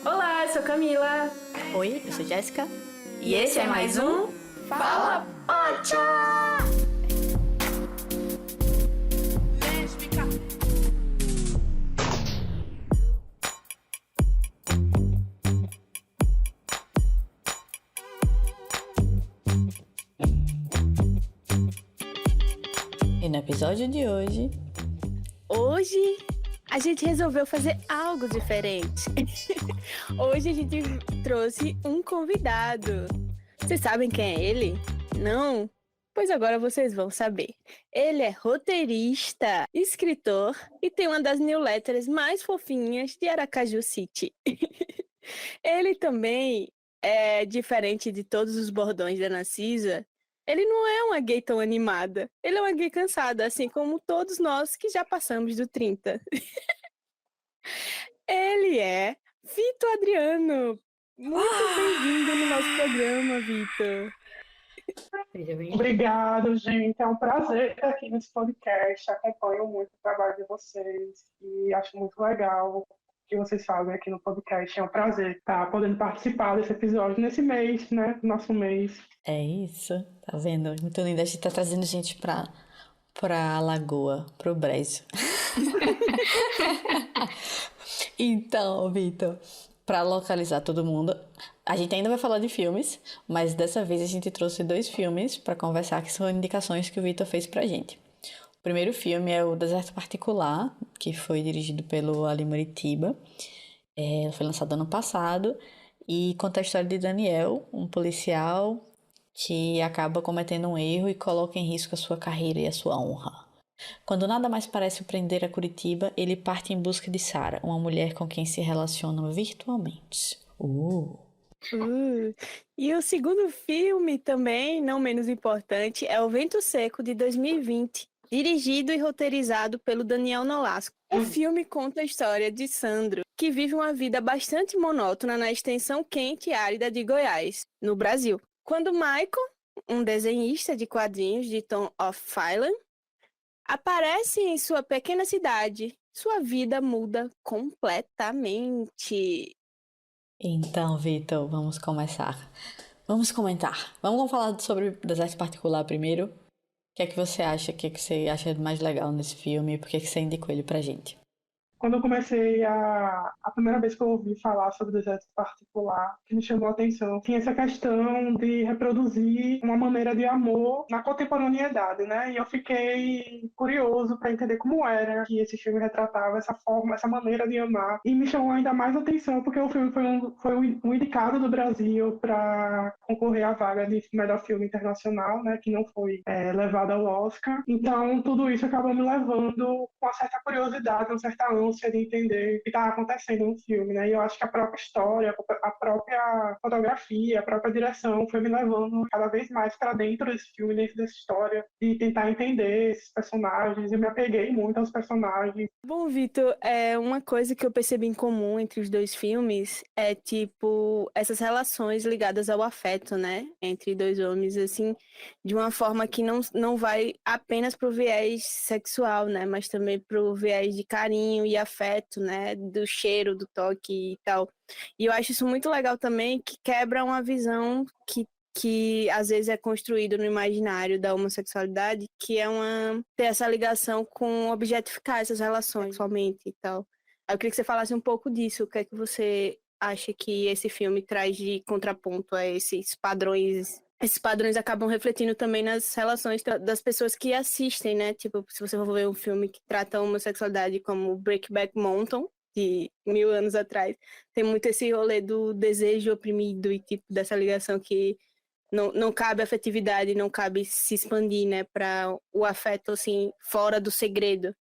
Olá, eu sou Camila. Oi, eu sou Jéssica. E esse é mais um Fala Pocha! E no episódio de hoje a gente resolveu fazer algo diferente. Hoje a gente trouxe um convidado. Vocês sabem quem é ele? Não? Pois agora vocês vão saber. Ele é roteirista, escritor e tem uma das newsletters mais fofinhas de Aracaju City. Ele também é diferente de todos os bordões da Narcisa. Ele não é uma gay tão animada. Ele é uma gay cansada, assim como todos nós que já passamos do 30. Ele é Vitor Adriano. Muito bem-vindo no nosso programa, Vitor. seja bem. Obrigado, gente. É um prazer estar aqui nesse podcast. Acompanho muito o trabalho de vocês e acho muito legal o que vocês fazem aqui no podcast. É um prazer estar podendo participar desse episódio nesse mês, né? Nosso mês. É isso, tá vendo? Muito lindo. A gente tá trazendo gente pra Lagoa, pro Brejo. Então, Vitor, pra localizar todo mundo, a gente ainda vai falar de filmes, mas dessa vez a gente trouxe 2 filmes pra conversar, que são indicações que o Vitor fez pra gente. O primeiro filme é o Deserto Particular, que foi dirigido pelo Ali Muritiba. Foi lançado ano passado e conta a história de Daniel, um policial que acaba cometendo um erro e coloca em risco a sua carreira e a sua honra. Quando nada mais parece o prender a Curitiba, ele parte em busca de Sara, uma mulher com quem se relaciona virtualmente. E o segundo filme também, não menos importante, é O Vento Seco, de 2020, dirigido e roteirizado pelo Daniel Nolasco. O filme conta a história de Sandro, que vive uma vida bastante monótona na extensão quente e árida de Goiás, no Brasil. Quando Michael, um desenhista de quadrinhos de Tom of Finland, aparece em sua pequena cidade, sua vida muda completamente. Então, Vitor, vamos começar. Vamos comentar. Vamos falar sobre Deserto Particular primeiro. O que é que você acha? O que é que você acha mais legal nesse filme? Por que é que você indicou ele pra gente? Quando eu comecei a primeira vez que eu ouvi falar sobre o deserto particular, que me chamou a atenção, tinha essa questão de reproduzir uma maneira de amor na contemporaneidade, né? E eu fiquei curioso para entender como era que esse filme retratava essa forma, essa maneira de amar. E me chamou ainda mais a atenção porque o filme foi um indicado do Brasil para concorrer à vaga de melhor filme internacional, né? Que não foi levado ao Oscar. Então, tudo isso acabou me levando com uma certa curiosidade, uma certa ânsia de entender o que estava acontecendo no filme, né? E eu acho que a própria história, a própria fotografia, a própria direção foi me levando cada vez mais para dentro desse filme, dentro dessa história, e tentar entender esses personagens. Eu me apeguei muito aos personagens. Bom, Vitor, uma coisa que eu percebi em comum entre os 2 filmes é, tipo, essas relações ligadas ao afeto, né? Entre 2 homens, assim, de uma forma que não vai apenas pro viés sexual, né? Mas também pro viés de carinho e afeto, né? Do cheiro, do toque e tal. E eu acho isso muito legal também, que quebra uma visão que às vezes é construído no imaginário da homossexualidade, que é ter essa ligação com objetificar essas relações sexualmente e tal. Aí eu queria que você falasse um pouco disso, o que é que você acha que esse filme traz de contraponto a esses padrões. Esses padrões acabam refletindo também nas relações das pessoas que assistem, né? Tipo, se você for ver um filme que trata a homossexualidade como Breakback Mountain, de 1000 anos atrás, tem muito esse rolê do desejo oprimido e tipo dessa ligação que não cabe afetividade, não cabe se expandir, né, para o afeto, assim, fora do segredo.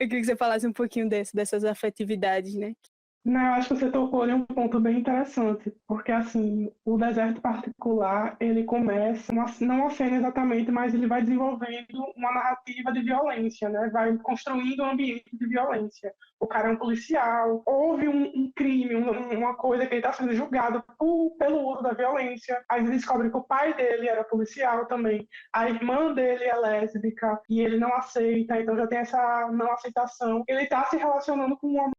Eu queria que você falasse um pouquinho dessas afetividades, né? Não, eu acho que você tocou em um ponto bem interessante, porque assim, o Deserto Particular, ele começa, não uma cena exatamente, mas ele vai desenvolvendo uma narrativa de violência, né? Vai construindo um ambiente de violência. O cara é um policial, houve um crime, uma coisa que ele está sendo julgado pelo uso da violência. Aí ele descobre que o pai dele era policial também, a irmã dele é lésbica e ele não aceita, então já tem essa não aceitação. Ele está se relacionando com uma,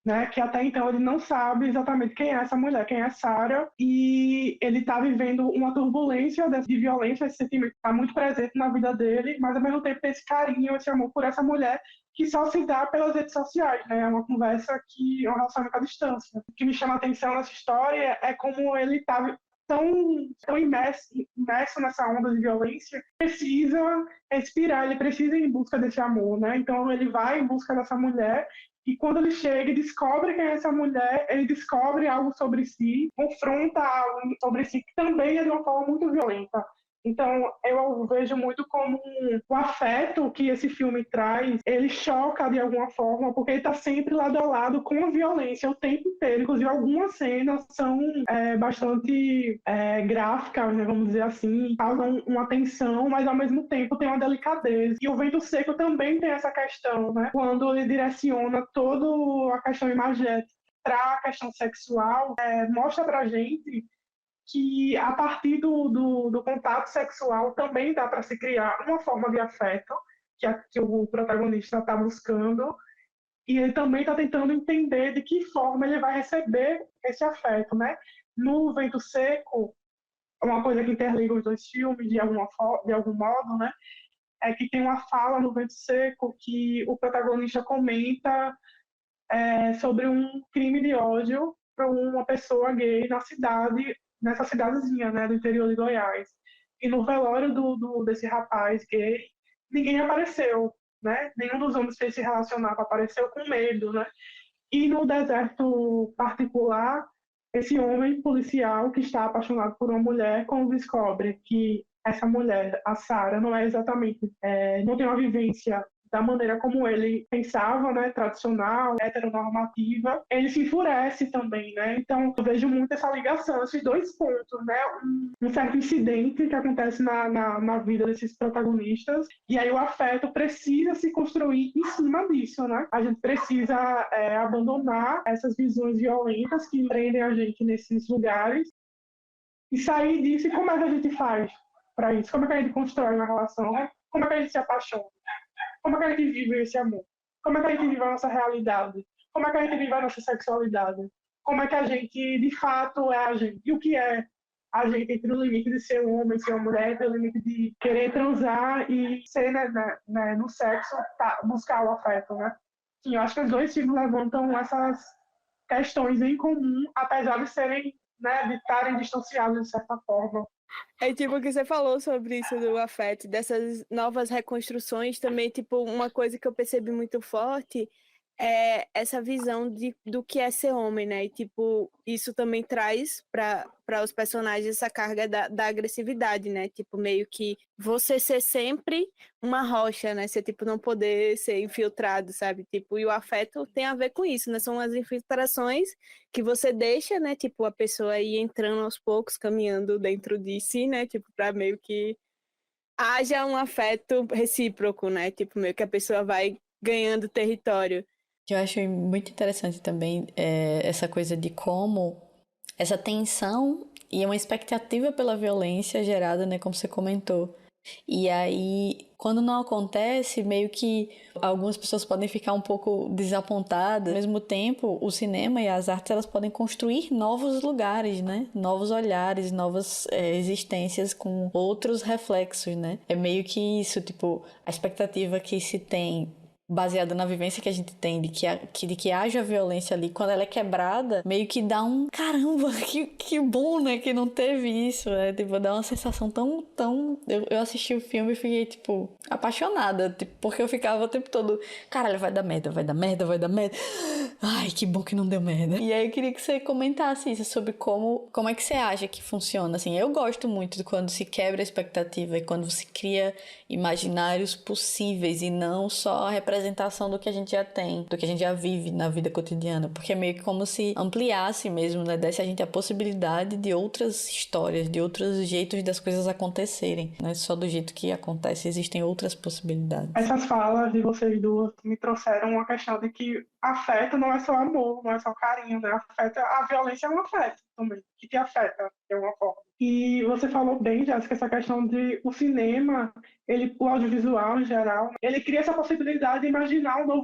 né, que até então ele não sabe exatamente quem é essa mulher, quem é Sarah, e ele está vivendo uma turbulência de violência, esse sentimento está muito presente na vida dele, mas ao mesmo tempo tem esse carinho, esse amor por essa mulher que só se dá pelas redes sociais, né? É uma conversa que é um relacionamento à distância. O que me chama a atenção nessa história é como ele está tão imerso nessa onda de violência, precisa respirar, ele precisa ir em busca desse amor, né? Então ele vai em busca dessa mulher e quando ele chega e descobre quem é essa mulher, ele descobre algo sobre si, confronta algo sobre si, que também é de uma forma muito violenta. Então, eu vejo muito como o afeto que esse filme traz, ele choca de alguma forma, porque ele está sempre lado a lado com a violência o tempo inteiro. Inclusive, algumas cenas são bastante gráficas, né, vamos dizer assim, causam uma tensão, mas ao mesmo tempo tem uma delicadeza. E o Vento Seco também tem essa questão, né? Quando ele direciona toda a questão imagética para a questão sexual, mostra pra gente que a partir do contato sexual também dá para se criar uma forma de afeto que o protagonista está buscando, e ele também está tentando entender de que forma ele vai receber esse afeto, né? No Vento Seco, uma coisa que interliga os dois filmes de algum modo, né? É que tem uma fala no Vento Seco que o protagonista comenta sobre um crime de ódio para uma pessoa gay na cidade, nessa cidadezinha, né, do interior de Goiás. E no velório desse rapaz gay, ninguém apareceu, né? Nenhum dos homens que se relacionava apareceu com medo, né? E no Deserto Particular, esse homem policial que está apaixonado por uma mulher, quando descobre que essa mulher, a Sarah, não é exatamente, não tem uma vivência da maneira como ele pensava, né, tradicional, heteronormativa, ele se enfurece também, né? Então, eu vejo muito essa ligação, esses dois pontos, né? Um certo incidente que acontece na vida desses protagonistas, e aí o afeto precisa se construir em cima disso, né? A gente precisa abandonar essas visões violentas que prendem a gente nesses lugares e sair disso. E como é que a gente faz para isso? Como é que a gente constrói uma relação? Como é que a gente se apaixona? Como é que a gente vive esse amor? Como é que a gente vive a nossa realidade? Como é que a gente vive a nossa sexualidade? Como é que a gente, de fato, é a gente? E o que é a gente entre o limite de ser um homem, ser uma mulher, entre o limite de querer transar e ser, no sexo, buscar o afeto, né? Sim, eu acho que os dois filmes levantam essas questões em comum, apesar de serem, né, de estarem distanciados de certa forma. É tipo o que você falou sobre isso do afeto, dessas novas reconstruções também, tipo, uma coisa que eu percebi muito forte é essa visão do que é ser homem, né? E, tipo, isso também traz para os personagens essa carga da agressividade, né? Tipo, meio que você ser sempre uma rocha, né? Você, tipo, não poder ser infiltrado, sabe? Tipo, e o afeto tem a ver com isso, né? São as infiltrações que você deixa, né? Tipo, a pessoa ir entrando aos poucos, caminhando dentro de si, né? Tipo, para meio que haja um afeto recíproco, né? Tipo, meio que a pessoa vai ganhando território. Eu acho muito interessante também essa coisa de como essa tensão e uma expectativa pela violência gerada, né, como você comentou. E aí, quando não acontece, meio que algumas pessoas podem ficar um pouco desapontadas. Ao mesmo tempo, o cinema e as artes, elas podem construir novos lugares, né? Novos olhares, novas existências com outros reflexos, né? É meio que isso, tipo, a expectativa que se tem baseada na vivência que a gente tem de que haja violência ali, quando ela é quebrada, meio que dá um caramba, que bom, né, que não teve isso, né, tipo, dá uma sensação tão... Eu assisti o filme e fiquei, tipo, apaixonada, tipo, porque eu ficava o tempo todo, caralho, vai dar merda, ai, que bom que não deu merda. E aí eu queria que você comentasse isso, sobre como é que você acha que funciona, assim, eu gosto muito de quando se quebra a expectativa e quando se cria imaginários possíveis e não só representações representação do que a gente já tem, do que a gente já vive na vida cotidiana, porque é meio que como se ampliasse mesmo, né? Desse a gente a possibilidade de outras histórias, de outros jeitos das coisas acontecerem, não é só do jeito que acontece, existem outras possibilidades. Essas falas de vocês duas me trouxeram uma questão de que afeto não é só amor, não é só carinho, né? Afeto, a violência é um afeto também, que te afeta de alguma forma. E você falou bem, Jéssica, essa questão de o cinema, o audiovisual em geral, ele cria essa possibilidade de imaginar um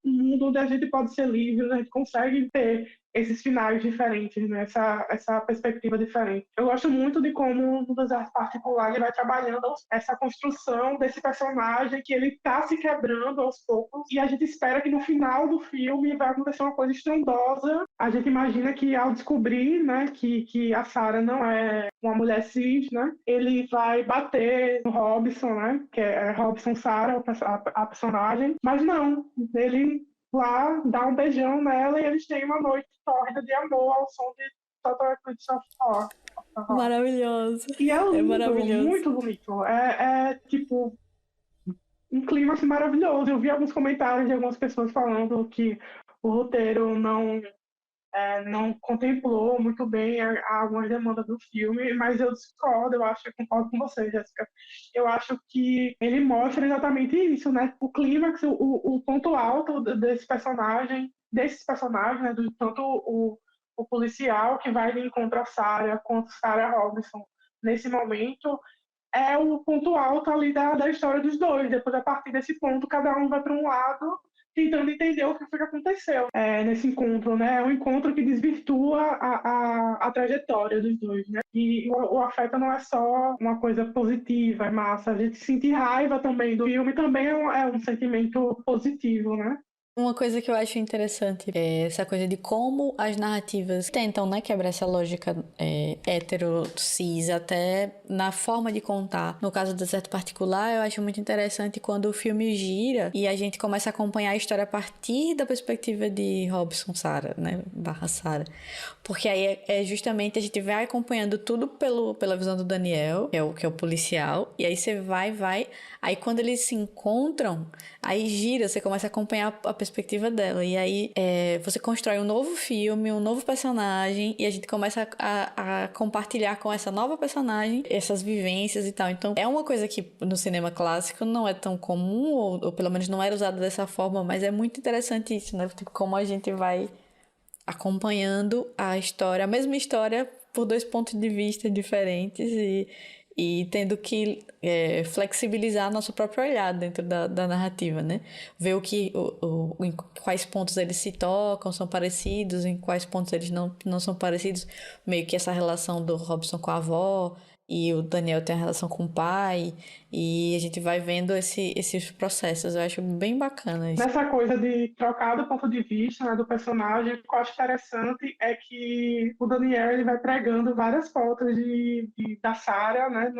mundo onde a gente pode ser livre, onde a gente consegue ter esses finais diferentes, né? Essa perspectiva diferente. Eu gosto muito de como no Deserto Particular ele vai trabalhando essa construção desse personagem que ele está se quebrando aos poucos e a gente espera que no final do filme vai acontecer uma coisa estrondosa. A gente imagina que ao descobrir, né, que a Sarah não é uma mulher cis, né, ele vai bater no Robson, né, que é Robson Sarah, a personagem, mas não, ele lá dá um beijão nela e eles têm uma noite tórrida de amor ao som de Total Eclipse of Heart. Maravilhoso. E é lindo, maravilhoso. muito bonito. É tipo um clima assim, maravilhoso. Eu vi alguns comentários de algumas pessoas falando que o roteiro não contemplou muito bem algumas demandas do filme, mas eu discordo, eu concordo com você, Jéssica. Eu acho que ele mostra exatamente isso, né? O clímax, o ponto alto desses personagens, né? Tanto o policial que vai de encontro a Sarah, quanto Sarah Robinson nesse momento, é o ponto alto ali da história dos dois. Depois, a partir desse ponto, cada um vai para um lado tentando entender o que foi que aconteceu nesse encontro, né? É um encontro que desvirtua a trajetória dos dois, né? E o afeto não é só uma coisa positiva, é massa. A gente sentir raiva também do filme também é um sentimento positivo, né? Uma coisa que eu acho interessante é essa coisa de como as narrativas tentam, né, quebrar essa lógica hétero, cis, até na forma de contar. No caso do Deserto Particular, eu acho muito interessante quando o filme gira e a gente começa a acompanhar a história a partir da perspectiva de Robson Sarah, né, barra Sarah. Porque aí é justamente a gente vai acompanhando tudo pela visão do Daniel, que é o policial, e aí você vai, aí quando eles se encontram, aí gira, você começa a acompanhar a perspectiva dela, e aí você constrói um novo filme, um novo personagem, e a gente começa a compartilhar com essa nova personagem essas vivências e tal. Então é uma coisa que no cinema clássico não é tão comum, ou pelo menos não era usada dessa forma, mas é muito interessante isso, né? Tipo, como a gente vai acompanhando a história, a mesma história por dois pontos de vista diferentes e tendo que flexibilizar nosso próprio olhar dentro da narrativa, né? Ver em quais pontos eles se tocam, são parecidos, em quais pontos eles não são parecidos, meio que essa relação do Robson com a avó e o Daniel tem a relação com o pai, e a gente vai vendo esses processos. Eu acho bem bacana isso. Nessa coisa de trocar do ponto de vista, né, do personagem, o que eu acho interessante é que o Daniel ele vai pregando várias fotos da Sarah, né,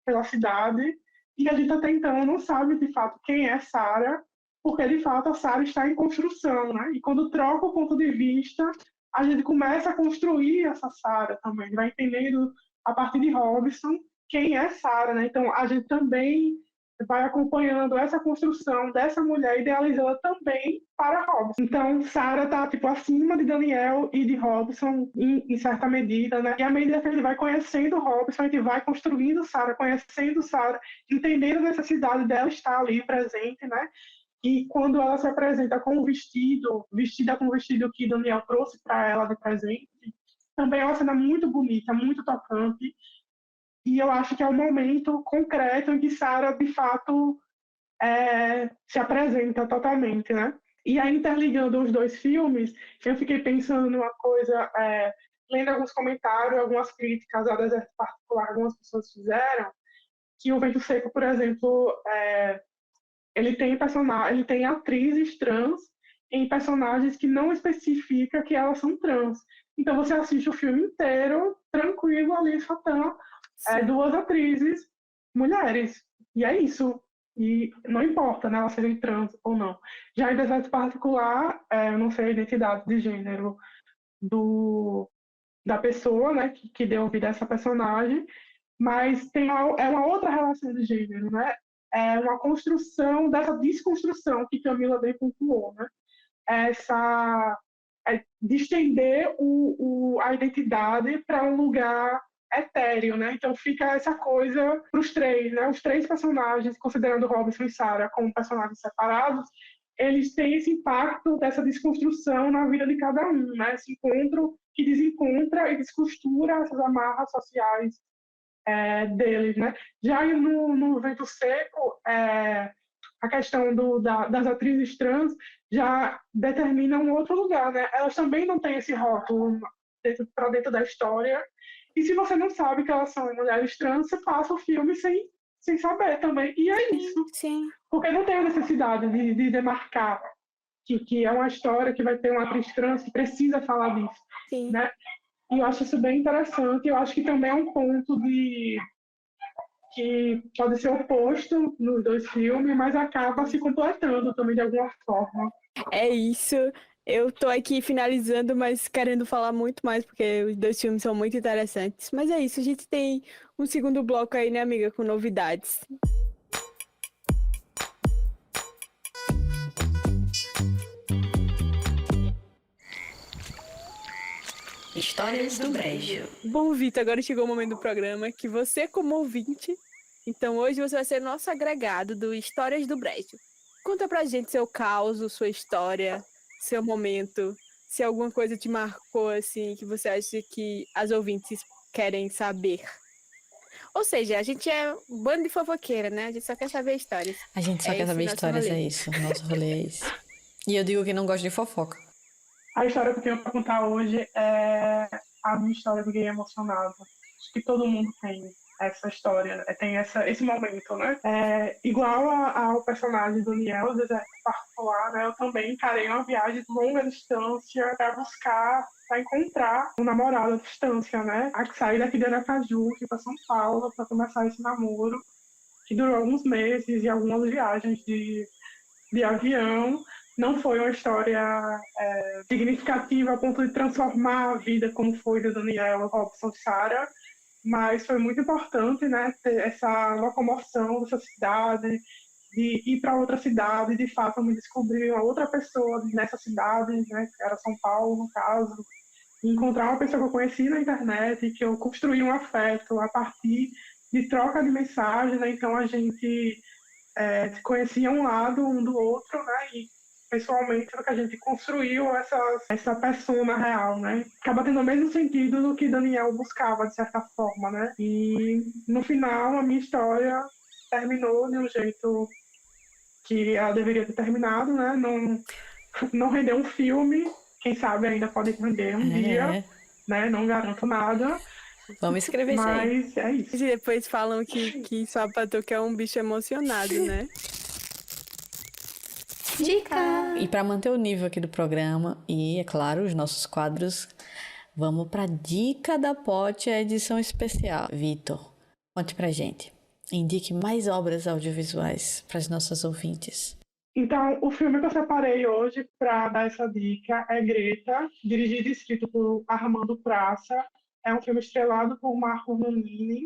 pela cidade, e a gente até então não sabe de fato quem é Sarah, porque de fato a Sarah está em construção, né? E quando troca o ponto de vista, a gente começa a construir essa Sarah também, vai entendendo a partir de Robson quem é Sarah, né? Então a gente também vai acompanhando essa construção dessa mulher, idealizando também para Robson. Então, Sarah está tipo, acima de Daniel e de Robson em certa medida, né? E à medida que a gente vai conhecendo Robson, a gente vai construindo Sarah, conhecendo Sarah, entendendo a necessidade dela estar ali presente, né? E quando ela se apresenta com o vestida com o vestido que Daniel trouxe para ela de presente, também é uma cena muito bonita, muito tocante. E eu acho que é o momento concreto em que Sarah, de fato, se apresenta totalmente, né? E aí, interligando os dois filmes, eu fiquei pensando numa coisa, lendo alguns comentários, algumas críticas ao Deserto Particular, algumas pessoas fizeram, que o Vento Seco, por exemplo, ele tem atrizes trans em personagens que não especifica que elas são trans. Então você assiste o filme inteiro, tranquilo, ali só estão duas atrizes mulheres. E é isso. E não importa, né, elas serem trans ou não. Já em Deserto Particular, eu não sei a identidade de gênero da pessoa, né, que deu vida a essa personagem, mas é uma outra relação de gênero, né? uma construção dessa desconstrução que Camila bem pontuou, né? Essa de estender a identidade para um lugar etéreo, né? Então fica essa coisa para os três, né? Os três personagens, considerando Robinson e Sarah como personagens separados, eles têm esse impacto dessa desconstrução na vida de cada um, né? Esse encontro que desencontra e descostura essas amarras sociais deles, né? Já no Vento Seco, a questão das atrizes trans já determina um outro lugar, né? Elas também não têm esse rótulo para dentro da história. E se você não sabe que elas são mulheres trans, você passa o filme sem saber também. E é isso. Sim. Porque não tem a necessidade de demarcar que é uma história que vai ter uma atriz trans que precisa falar disso, Sim. né? E eu acho isso bem interessante. Eu acho que também é um ponto que pode ser oposto nos dois filmes, mas acaba se completando também de alguma forma. É isso. Eu tô aqui finalizando, mas querendo falar muito mais, porque os dois filmes são muito interessantes. Mas é isso, a gente tem um segundo bloco aí, né, amiga, com novidades. Histórias do Brejo. Bom, Vitor, agora chegou o momento do programa que você, como ouvinte, então hoje você vai ser nosso agregado do Histórias do Brejo. Conta pra gente seu caos, sua história, seu momento, se alguma coisa te marcou, assim, que você acha que as ouvintes querem saber. Ou seja, a gente é um bando de fofoqueira, né? A gente só quer saber histórias. A gente só quer esse saber nosso histórias, rolê. é isso. Nosso rolê é isso. E eu digo que não gosto de fofoca. A história que eu tenho para contar hoje é a minha história do gay emocionado. Acho que todo mundo tem essa história, tem esse momento, né? Igual ao personagem do Niel, Deserto Particular, né? Eu também encarei uma viagem de longa distância para encontrar um namorado à distância, né? A sair daqui de Aracaju, fui para São Paulo para começar esse namoro, que durou alguns meses e algumas viagens de avião. Não foi uma história significativa a ponto de transformar a vida como foi do Daniel, Robson, Sarah, mas foi muito importante, né, ter essa locomoção dessa cidade, de ir para outra cidade, de fato me descobrir uma outra pessoa nessa cidade, né, que era São Paulo, no caso, e encontrar uma pessoa que eu conheci na internet, que eu construí um afeto a partir de troca de mensagem, né, então a gente se conhecia um lado um do outro, né, e pessoalmente que a gente construiu essa persona real, né? Acaba tendo o mesmo sentido do que Daniel buscava, de certa forma, né? E no final, a minha história terminou de um jeito que ela deveria ter terminado, né? Não rendeu um filme, quem sabe ainda pode render um dia, né? Não garanto nada. Vamos escrever isso aí. Mas é isso. E depois falam que Sapatoca é um bicho emocionado, né? Dica! E para manter o nível aqui do programa e, é claro, os nossos quadros, vamos para a Dica da Pote, a edição especial. Vitor, conte pra gente. Indique mais obras audiovisuais para as nossas ouvintes. Então, o filme que eu separei hoje para dar essa dica é Greta, dirigido e escrito por Armando Praça. É um filme estrelado por Marco Nanini.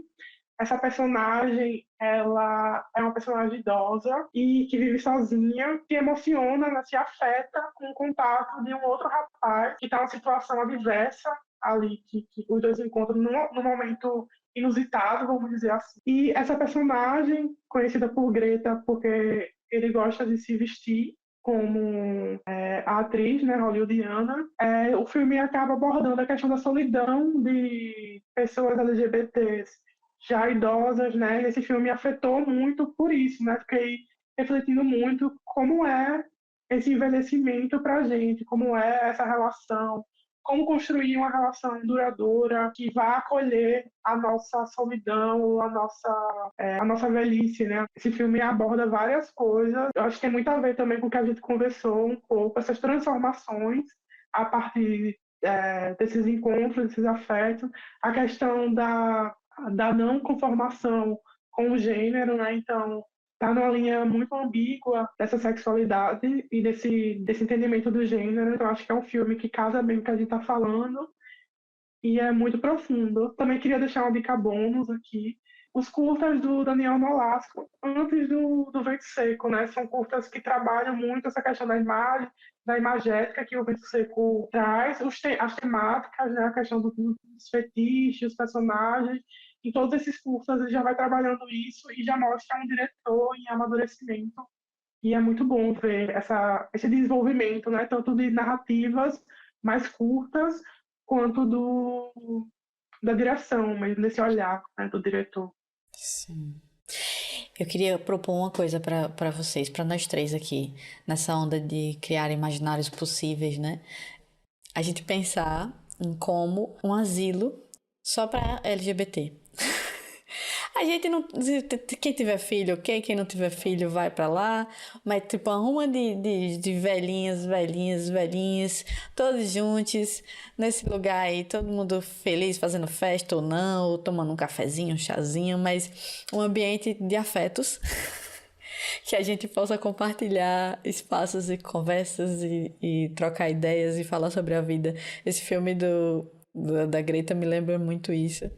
Essa personagem, ela é uma personagem idosa e que vive sozinha, se emociona, né, se afeta com o contato de um outro rapaz que está numa situação adversa ali, que os dois encontram num momento inusitado, vamos dizer assim. E essa personagem, conhecida por Greta porque ele gosta de se vestir como a atriz, né, hollywoodiana, o filme acaba abordando a questão da solidão de pessoas LGBTs já idosas, né? Esse filme me afetou muito por isso, né? Fiquei refletindo muito como é esse envelhecimento para a gente, como é essa relação, como construir uma relação duradoura que vá acolher a nossa solidão, a nossa velhice, né? Esse filme aborda várias coisas. Eu acho que tem muito a ver também com o que a gente conversou um pouco, essas transformações a partir desses encontros, desses afetos, a questão da não conformação com o gênero, né? Então, tá numa linha muito ambígua dessa sexualidade e desse entendimento do gênero. Então, acho que é um filme que casa bem com o que a gente tá falando e é muito profundo. Também queria deixar uma dica bônus aqui, os curtas do Daniel Nolasco, antes do Vento Seco, né? São curtas que trabalham muito essa questão da imagem, da imagética que o Vento Seco traz, as temáticas, né? A questão dos fetiches, os personagens. Em todos esses curtas ele já vai trabalhando isso e já mostra um diretor em amadurecimento. E é muito bom ver esse desenvolvimento, né? Tanto de narrativas mais curtas, quanto da direção, mesmo desse olhar, né, do diretor. Sim. Eu queria propor uma coisa para vocês, para nós três aqui, nessa onda de criar imaginários possíveis, né? A gente pensar em como um asilo só para LGBT. A gente não... Quem tiver filho, ok? Quem não tiver filho, vai pra lá. Mas, tipo, arruma de velhinhas, todos juntos, nesse lugar aí, todo mundo feliz, fazendo festa ou não, ou tomando um cafezinho, um chazinho, mas um ambiente de afetos. Que a gente possa compartilhar espaços e conversas e trocar ideias e falar sobre a vida. Esse filme da Greta me lembra muito isso.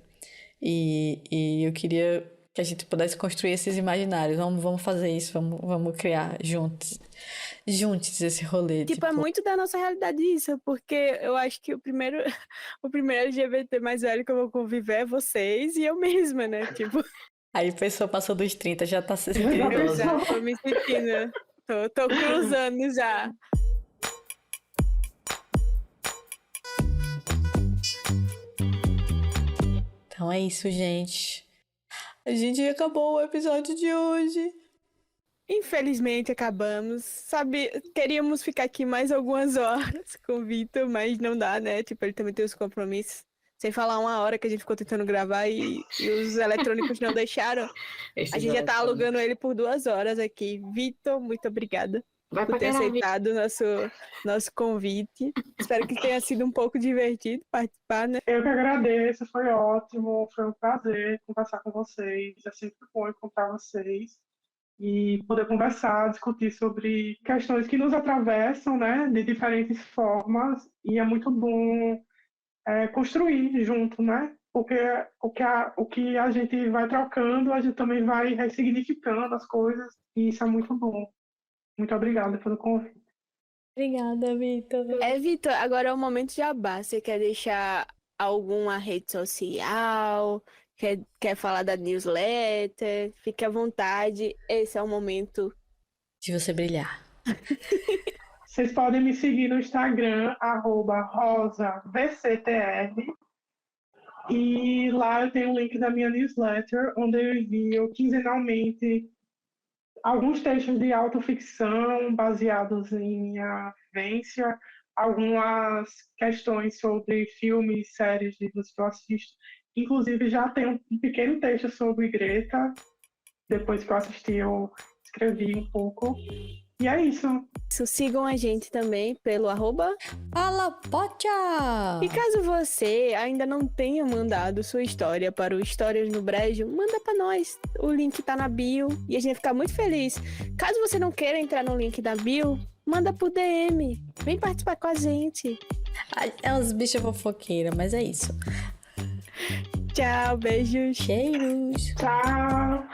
E eu queria que a gente pudesse construir esses imaginários. Vamos fazer isso, vamos criar juntos esse rolê. Tipo, é muito da nossa realidade isso, porque eu acho que o primeiro LGBT mais velho que eu vou conviver é vocês e eu mesma, né? Tipo, Aí a pessoa passou dos 30, já tá se sentindo eu idosa. já tô me sentindo, tô cruzando já. Então é isso, gente. A gente acabou o episódio de hoje. Infelizmente acabamos. Sabe, queríamos ficar aqui mais algumas horas com o Vitor, mas não dá, né? Tipo, ele também tem os compromissos. Sem falar 1 hora que a gente ficou tentando gravar e os eletrônicos não deixaram. A gente já tá alugando ele por 2 horas aqui. Vitor, muito obrigada por ter aceitado o nosso convite. Espero que tenha sido um pouco divertido participar, né? Eu que agradeço, foi ótimo, foi um prazer conversar com vocês. É sempre bom encontrar vocês e poder conversar, discutir sobre questões que nos atravessam, né, de diferentes formas. E é muito bom construir junto, né? Porque o que a gente vai trocando, a gente também vai ressignificando as coisas, e isso é muito bom. Muito obrigada pelo convite. Obrigada, Vitor. Vitor, agora é o momento de jabá. Você quer deixar alguma rede social? Quer falar da newsletter? Fique à vontade. Esse é o momento. De você brilhar. Vocês podem me seguir no Instagram, @rosavctr. E lá eu tenho o link da minha newsletter, onde eu envio quinzenalmente alguns textos de autoficção baseados em minha vivência, algumas questões sobre filmes, séries, livros que eu assisto. Inclusive, já tem um pequeno texto sobre Greta. Depois que eu assisti, eu escrevi um pouco. E é isso. Sigam a gente também pelo @FalaPocha! E caso você ainda não tenha mandado sua história para o Histórias no Brejo, manda para nós. O link tá na bio e a gente vai ficar muito feliz. Caso você não queira entrar no link da bio, manda pro DM. Vem participar com a gente. É uns bichos fofoqueiras, mas é isso. Tchau, beijos. Cheiros. Tchau!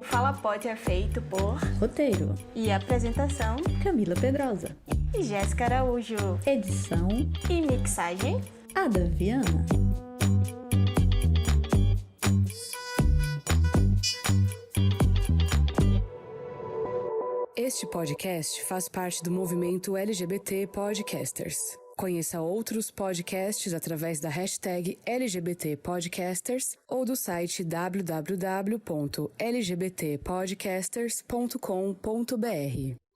Fala Pode é feito por Roteiro. e apresentação Camila Pedrosa. Jéssica Araújo Edição. e mixagem Ada Viana. Este podcast faz parte do movimento LGBT Podcasters. Conheça outros podcasts através da hashtag LGBT Podcasters ou do site www.lgbtpodcasters.com.br.